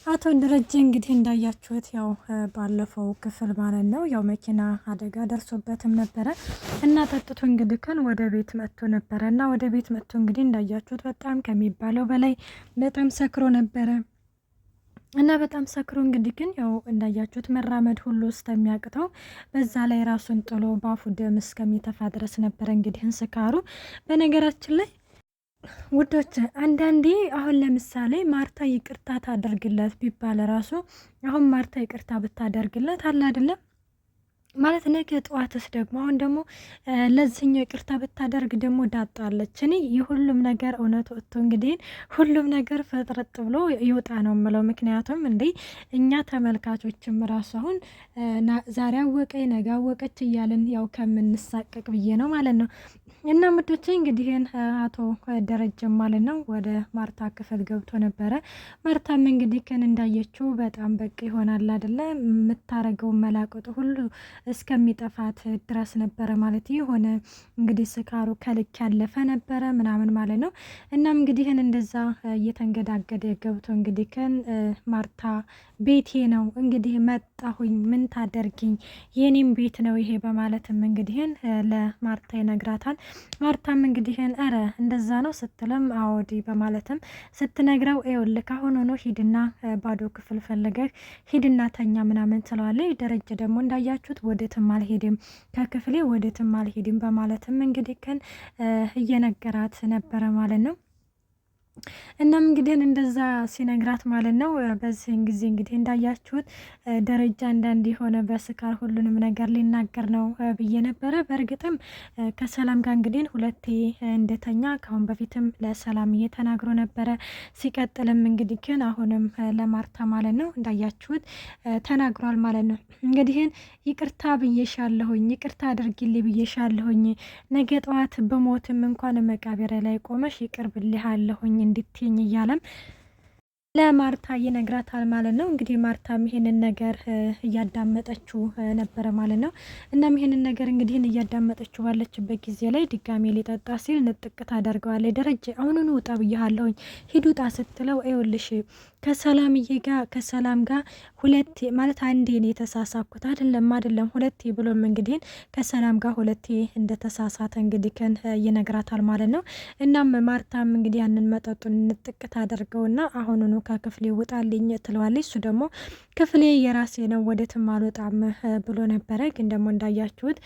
አቶ ደረጀ እንግዲህ እንዳያችሁት ያው ባለፈው ክፍል ማለት ነው ያው መኪና አደጋ ደርሶበትም ነበረ እና ጠጥቶ እንግዲህ ወደ ቤት መጥቶ ነበረ እና ወደ ቤት መጥቶ እንግዲህ እንዳያችሁት በጣም ከሚባለው በላይ በጣም ሰክሮ ነበረ እና በጣም ሰክሮ እንግዲህ ያው እንዳያችሁት መራመድ ሁሉ እስከሚያቅተው በዛ ላይ ራሱን ጥሎ ባፉ ደም እስከሚተፋ ድረስ ነበረ እንግዲህ ስካሩ። በነገራችን ላይ ውዶች አንዳንዴ አሁን ለምሳሌ ማርታ ይቅርታ ታደርግለት ቢባል ራሱ አሁን ማርታ ይቅርታ ብታደርግለት አለ አይደለም ማለት ነገ ጠዋትስ ደግሞ አሁን ደግሞ ለዚህኛው ይቅርታ ብታደርግ ደግሞ ዳጣለች። እኔ የሁሉም ነገር እውነት ወጥቶ እንግዲህ ሁሉም ነገር ፈጥረጥ ብሎ ይወጣ ነው የምለው። ምክንያቱም እንዴ እኛ ተመልካቾችም ራሱ አሁን ዛሬ አወቀኝ ነገ አወቀች እያልን ያው ከምንሳቀቅ ብዬ ነው ማለት ነው። እና ምዶቼ እንግዲህ አቶ ደረጀም ማለት ነው ወደ ማርታ ክፍል ገብቶ ነበረ። ማርታም እንግዲህ እንዳየችው በጣም በቃ ይሆናል አይደለ የምታረገው መላቀጡ ሁሉ እስከሚጠፋት ድረስ ነበረ ማለት የሆነ እንግዲህ ስካሩ ከልክ ያለፈ ነበረ ምናምን ማለት ነው። እናም እንግዲህ እንደዛ እየተንገዳገደ ገብቶ እንግዲህ ማርታ ቤቴ ነው እንግዲህ መጣሁኝ ምን ታደርጊኝ የኔም ቤት ነው ይሄ በማለትም እንግዲህ ለማርታ ይነግራታል። ማርታም እንግዲህ አረ እንደዛ ነው ስትለም አወዲ በማለትም ስትነግረው ይኸውልህ አሁን ሆኖ ሂድና ባዶ ክፍል ፈልገህ ሂድና ተኛ ምናምን ትለዋለች። ደረጀ ደግሞ እንዳያችሁት ወደትም አልሄድም ከክፍሌ ወደትም አልሄድም በማለትም እንግዲህ እየነገራት ነበረ ማለት ነው። እናም እንግዲህ እንደዛ ሲነግራት ማለት ነው በዚህን ጊዜ እንግዲህ እንዳያችሁት ደረጃ አንዳንድ የሆነ በስካር ሁሉንም ነገር ሊናገር ነው ብዬ ነበረ። በእርግጥም ከሰላም ጋር እንግዲህ ሁለቴ እንደተኛ ካሁን በፊትም ለሰላም እየተናግሮ ነበረ። ሲቀጥልም እንግዲህ አሁንም ለማርታ ማለት ነው እንዳያችሁት ተናግሯል ማለት ነው። እንግዲህ ይቅርታ ብዬሻለሁኝ ይቅርታ አድርጊልኝ ብዬሻለሁኝ ነገ ጠዋት በሞትም እንኳን መቃብሬ ላይ ቆመሽ ይቅር ብልሃለሁኝ እንድትይኝ እያለም ለማርታ ይነግራታል ማለት ነው። እንግዲህ ማርታም ይሄንን ነገር እያዳመጠችው ነበረ ማለት ነው። እናም ይሄንን ነገር እንግዲህ እያዳመጠችው ባለችበት ጊዜ ላይ ድጋሜ ሊጠጣ ሲል ንጥቅ ታደርገዋለች። ደረጀ አሁኑኑ ውጣ ብያለሁኝ ሂድ ውጣ ስትለው ይኸውልሽ ከሰላም ጋር ሁለቴ ማለት አንዴ ነው የተሳሳኩት አይደለም ሁለቴ ብሎም እንግዲህ ከሰላም ጋር ሁለቴ እንደተሳሳተ እንግዲህ ይነግራታል ማለት ነው። እናም ማርታም እንግዲህ ያንን መጠጡን ንጥቅ ታደርገውና አሁኑኑ ከክፍሌ ውጣልኝ ትለዋለች። እሱ ደግሞ ክፍሌ የራሴ ነው ወዴትም አልወጣም ብሎ ነበረ። ግን ደግሞ እንዳያችሁት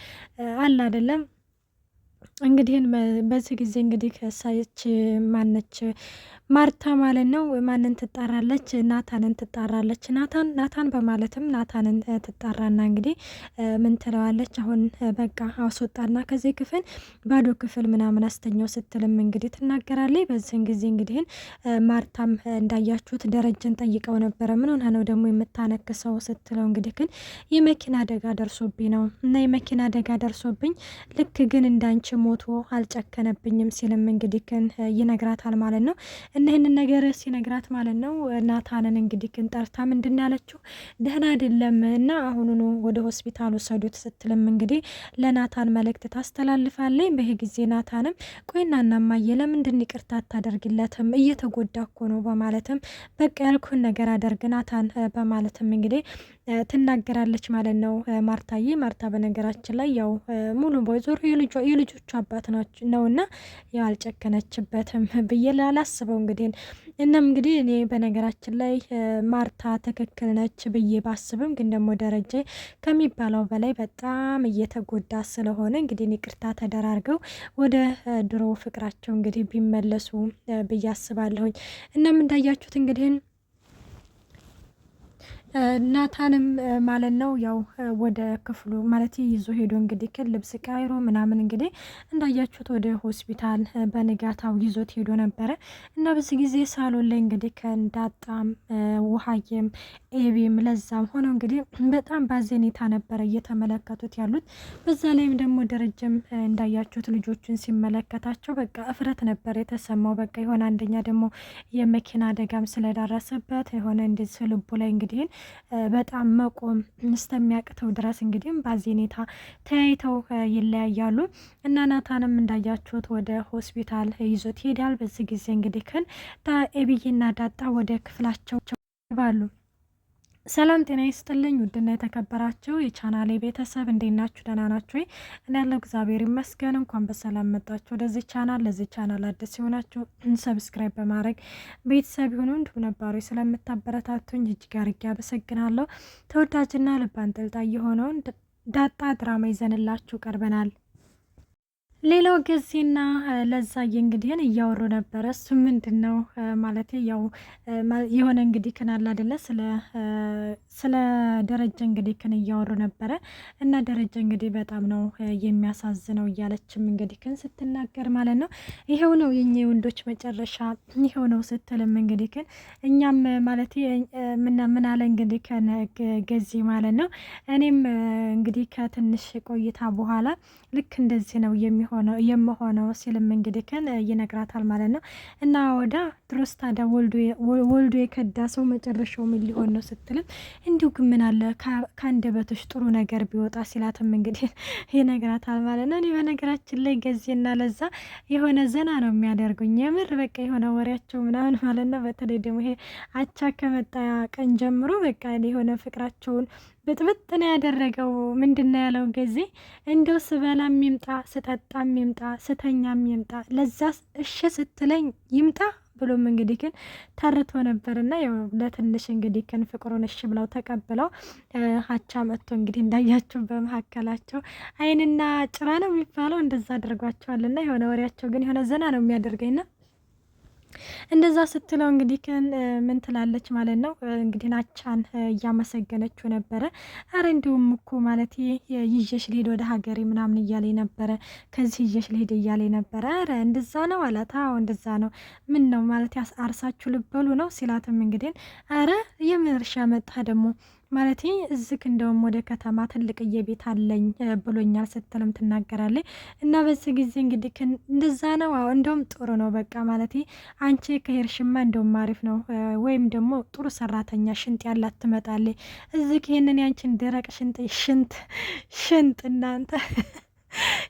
አለ አይደለም እንግዲህ በዚህ ጊዜ እንግዲህ ከሳይች ማነች ማርታ ማለት ነው ማንን ትጣራለች? ናታንን ትጣራለች። ናታን በማለትም ናታንን ትጣራና እንግዲህ ምን ትለዋለች? አሁን በቃ አስወጣና ከዚህ ክፍል ባዶ ክፍል ምናምን አስተኛው ስትልም እንግዲህ ትናገራለች። በዚህን ጊዜ እንግዲህ ማርታም እንዳያችሁት ደረጀን ጠይቀው ነበረ። ምን ሆነ ነው ደግሞ የምታነክሰው ስትለው እንግዲህ የመኪና አደጋ ደርሶብኝ ነው እና የመኪና አደጋ ደርሶብኝ ልክ ግን እንዳንቺ ሞቶ አልጨከነብኝም ሲልም እንግዲህ ይነግራታል ማለት ነው። እና ይህንን ነገር ሲነግራት ማለት ነው ናታንን እንግዲህ ጠርታ ምንድን ያለችው ደህና አይደለም እና አሁኑኑ ወደ ሆስፒታል ወሰዱት ስትልም እንግዲህ ለናታን መልእክት ታስተላልፋለች። በይሄ ጊዜ ናታንም ቆይና እናማየ ለምንድን ይቅርታ አታደርግለትም እየተጎዳ እኮ ነው በማለትም በቃ ያልኩን ነገር አደርግ ናታን በማለትም እንግዲህ ትናገራለች ማለት ነው። ማርታ በነገራችን ላይ ያው ሙሉ በዞሩ የልጆቹ አባት ነውና ያው አልጨከነችበትም ብዬ ላላስበው እንግዲህ እናም እንግዲህ እኔ በነገራችን ላይ ማርታ ትክክል ነች ብዬ ባስብም ግን ደግሞ ደረጀ ከሚባለው በላይ በጣም እየተጎዳ ስለሆነ እንግዲህ ይቅርታ ተደራርገው ወደ ድሮ ፍቅራቸው እንግዲህ ቢመለሱ ብዬ አስባለሁኝ። እናም እንዳያችሁት እንግዲህ ናታንም ማለት ነው ያው ወደ ክፍሉ ማለት ይዞ ሄዶ እንግዲህ ልብስ ቀይሮ ምናምን እንግዲህ እንዳያችሁት ወደ ሆስፒታል በንጋታው ይዞት ሄዶ ነበረ እና በዚህ ጊዜ ሳሎን ላይ እንግዲህ ከእንዳጣም ውሃዬም ኤቢም ለዛም ሆነው እንግዲህ በጣም ባዘኔታ ነበረ እየተመለከቱት ያሉት። በዛ ላይም ደግሞ ደረጀም እንዳያችሁት ልጆቹን ሲመለከታቸው በቃ እፍረት ነበር የተሰማው። በቃ የሆነ አንደኛ ደግሞ የመኪና አደጋም ስለደረሰበት የሆነ እንደዚህ ልቡ ላይ እንግዲህ በጣም መቆም እስከሚያቅተው ድረስ እንግዲህ ባዜኔታ ተያይተው ይለያያሉ እና ናታንም እንዳያችሁት ወደ ሆስፒታል ይዞት ይሄዳል። በዚህ ጊዜ እንግዲህ ኤቢዬና ዳጣ ወደ ክፍላቸው ባሉ ሰላም ጤና ይስጥልኝ። ውድና የተከበራችሁ የቻናሌ ቤተሰብ እንዴት ናችሁ? ደህና ናችሁ? እኔ ያለው እግዚአብሔር ይመስገን። እንኳን በሰላም መጣችሁ ወደዚህ ቻናል። ለዚህ ቻናል አዲስ ሲሆናችሁ ሰብስክራይብ በማድረግ ቤተሰብ ይሁኑ። እንዲሁም ነባሩ ስለምታበረታቱኝ እጅግ አድርጌ አመሰግናለሁ። ተወዳጅና ልብ አንጠልጣይ የሆነውን ዳጣ ድራማ ይዘንላችሁ ቀርበናል። ሌላው ገዜና ለዛዬ እንግዲህን እያወሩ ነበረ። እሱ ምንድን ነው ማለት ያው የሆነ እንግዲህ ክን አለ አይደለ ስለ ደረጀ እንግዲህ ክን እያወሩ ነበረ እና ደረጀ እንግዲህ በጣም ነው የሚያሳዝነው እያለችም እንግዲህ ክን ስትናገር ማለት ነው። ይሄው ነው የኛ የወንዶች መጨረሻ ይሄው ነው ስትልም እንግዲህ ክን እኛም ማለት ምን አለ እንግዲህ ገዜ ማለት ነው እኔም እንግዲህ ከትንሽ ቆይታ በኋላ ልክ እንደዚህ ነው የምሆነው ሲልም እንግዲህ ከን ይነግራታል ማለት ነው። እና ወዳ ድሮስ ታዲያ ወልዶ የከዳ ሰው መጨረሻው ምን ሊሆን ነው ስትልም እንዲሁ ግን ምን አለ ከአንደበትሽ ጥሩ ነገር ቢወጣ ሲላትም እንግዲህ ይነግራታል ማለት ነው። እኔ በነገራችን ላይ ገዜና ለዛ የሆነ ዘና ነው የሚያደርጉኝ የምር በቃ የሆነ ወሬያቸው ምናምን ማለት ነው። በተለይ ደግሞ ይሄ አቻ ከመጣ ቀን ጀምሮ በቃ የሆነ ፍቅራቸውን ብጥብጥ ነው ያደረገው። ምንድነው ያለው ጊዜ እንደው ስበላም ይምጣ ስጠጣም ይምጣ ስተኛም ይምጣ ለዛ እሺ ስትለኝ ይምጣ ብሎም እንግዲህ ግን ተርቶ ነበርና ያው ለትንሽ እንግዲህ ግን ፍቅሩን እሺ ብለው ተቀብለው ሀቻ መጥቶ እንግዲህ እንዳያቸው በመካከላቸው አይንና ጭራ ነው የሚባለው እንደዛ አድርጓቸዋልና የሆነ ወሬያቸው ግን የሆነ ዘና ነው የሚያደርገኝና እንደዛ ስትለው እንግዲህ ምን ትላለች ማለት ነው። እንግዲህ ናቻን እያመሰገነችው ነበረ። አረ እንዲሁም እኮ ማለት ይዤሽ ልሄድ ወደ ሀገሬ ምናምን እያለ ነበረ። ከዚህ ይዤሽ ልሄድ እያለ ነበረ። አረ እንደዛ ነው አላት። አዎ እንደዛ ነው። ምን ነው ማለት አርሳችሁ ልበሉ ነው ሲላትም እንግዲህ አረ የምን እርሻ መጣ ደግሞ ማለት እዝክ እንደውም ወደ ከተማ ትልቅዬ ቤት አለኝ ብሎኛል ስትልም ትናገራለች። እና በዚህ ጊዜ እንግዲህ እንደዛ ነው። አዎ እንደውም ጥሩ ነው በቃ ማለት አንቺ ከሄርሽማ እንደውም አሪፍ ነው። ወይም ደግሞ ጥሩ ሰራተኛ ሽንጥ ያላት ትመጣለች። እዝክ ይሄንን ያንቺን ደረቅ ሽንጥ እናንተ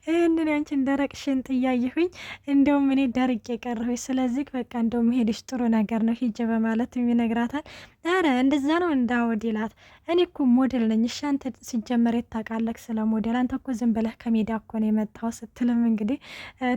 ይህንን ያንቺን ደረቅ ሽንጥ እያየሁኝ እንደውም እኔ ደርቅ የቀረሁኝ ስለዚህ በቃ እንደውም ሄድሽ ጥሩ ነገር ነው ሂጅ በማለት ይነግራታል። አረ እንደዛ ነው እንዳወድ ይላት። እኔ እኮ ሞዴል ነኝ። እሺ አንተ ሲጀመር ታውቃለህ ስለ ሞዴል? አንተ እኮ ዝም ብለህ ከሜዳ እኮ ነው የመጣው ስትልም እንግዲህ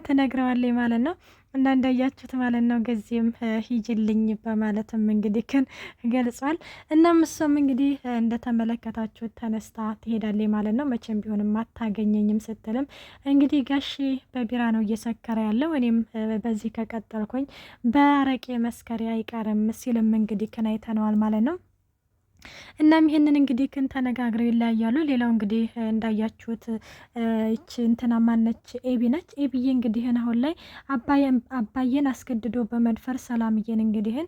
ትነግረዋለች ማለት ነው። እና እንዳያችሁት ማለት ነው ገዜም ሂጅልኝ በማለትም እንግዲህ ግን ገልጿል። እናም እሷም እንግዲህ እንደተመለከታችሁት ተነስታ ትሄዳለች ማለት ነው። መቼም ቢሆንም አታገኘኝም ስትልም እንግዲህ ጋሼ በቢራ ነው እየሰከረ ያለው እኔም በዚህ ከቀጠልኩኝ በአረቄ መስከሪ አይቀርም ሲልም እንግዲህ ክን አይተነዋል ማለት ነው። እናም ይሄንን እንግዲህ ክን ተነጋግረው ይለያያሉ። ሌላው እንግዲህ እንዳያችሁት እቺ እንትና ማነች ኤቢ ነች። ኤቢዬ እንግዲህን አሁን ላይ አባዬን አስገድዶ በመድፈር ሰላምዬን እንግዲህን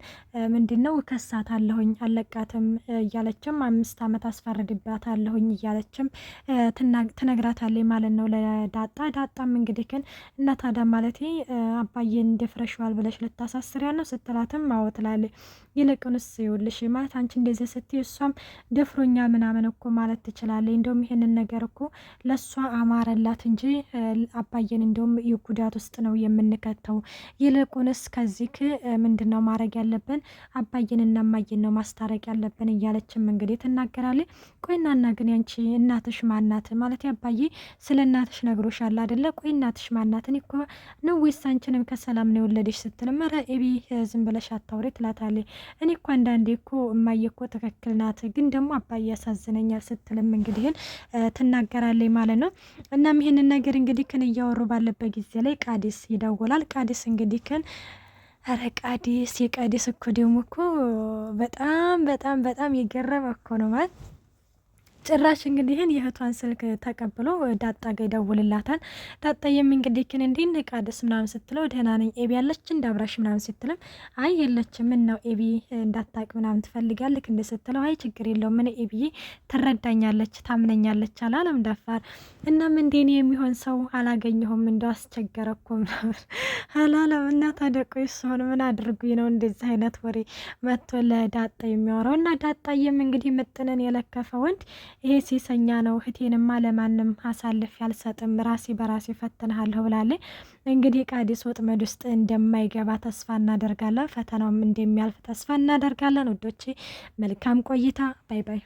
ምንድነው ከሳት አለሁኝ አለቃትም እያለችም 5 ዓመት አስፈርድባት አለሁኝ እያለችም ትነግራታለች ማለት ነው ለዳጣ። ዳጣም እንግዲህ ክን እና ታዲያ ማለት አባዬን ደፍረሽዋል ብለሽ ልታሳስሪያ ነው ስትላትም አዎ ትላለች። ይልቁንስ ይኸውልሽ ማለት አንቺ እንደዚህ ስትይ እሷም ደፍሮኛ ምናምን እኮ ማለት ትችላለች። እንደውም ይሄንን ነገር እኮ ለእሷ አማረላት እንጂ አባዬን እንደውም የጉዳት ውስጥ ነው የምንከተው። ይልቁንስ ከዚህ ምንድን ነው ማድረግ ያለብን አባዬን እና እማዬን ነው ማስታረቅ ያለብን እያለችም እንግዲህ ትናገራለች። ቆይ እናና ግን ያንቺ እናትሽ ማናት ማለት አባዬ ስለ እናትሽ ነግሮሻል አይደለ? ቆይ እናትሽ ማናት? እኔ እኮ ነው ወይስ አንቺንም ከሰላም ነው የወለደሽ ስትልም ኧረ ኤቢ ዝም ብለሽ አታውሪ ትላታለች። እኔ እኮ አንዳንዴ እኮ እማዬ እኮ ትክክል ናት፣ ግን ደግሞ አባዬ ያሳዝነኛል ስትልም እንግዲህን ትናገራለች ማለት ነው። እናም ይሄንን ነገር እንግዲህ ክን እያወሩ ባለበት ጊዜ ላይ ቃዲስ ይደውላል። ቃዲስ እንግዲህ ክን ኧረ ቃዲስ የቃዲስ እኮ ደግሞ እኮ በጣም በጣም በጣም የገረመ እኮ ነው ማለት ጭራሽ እንግዲህን የእህቷን ስልክ ተቀብሎ ዳጣ ጋ ይደውልላታል። ዳጣዬም እንግዲህ ግን እንዲህ ንቃደስ ምናምን ስትለው ደህና ነኝ ኤቢ ያለች እንዳብራሽ ምናምን ስትልም አይ የለችም ምን ነው ኤቢ እንዳታቅ ምናምን ትፈልጋለክ እንደ ስትለው አይ ችግር የለውም ምን ኤቢዬ ትረዳኛለች ታምነኛለች አላለም ደፋር። እናም እንዴኔ የሚሆን ሰው አላገኘሁም እንደው አስቸገረኮ ምናምን አላለም። እና ታደቆ ይስሆን ምን አድርጉኝ ነው እንደዚህ አይነት ወሬ መጥቶ ለዳጣ የሚያወራው። እና ዳጣዬም እንግዲህ ምጥንን የለከፈ ወንድ ይሄ ሴሰኛ ነው፣ እህቴንማ ለማንም አሳልፍ ያልሰጥም፣ ራሴ በራሴ ፈትንሃለሁ ብላለች። እንግዲህ ቃዲስ ወጥመድ ውስጥ እንደማይገባ ተስፋ እናደርጋለን። ፈተናውም እንደሚያልፍ ተስፋ እናደርጋለን። ውዶቼ መልካም ቆይታ። ባይ ባይ።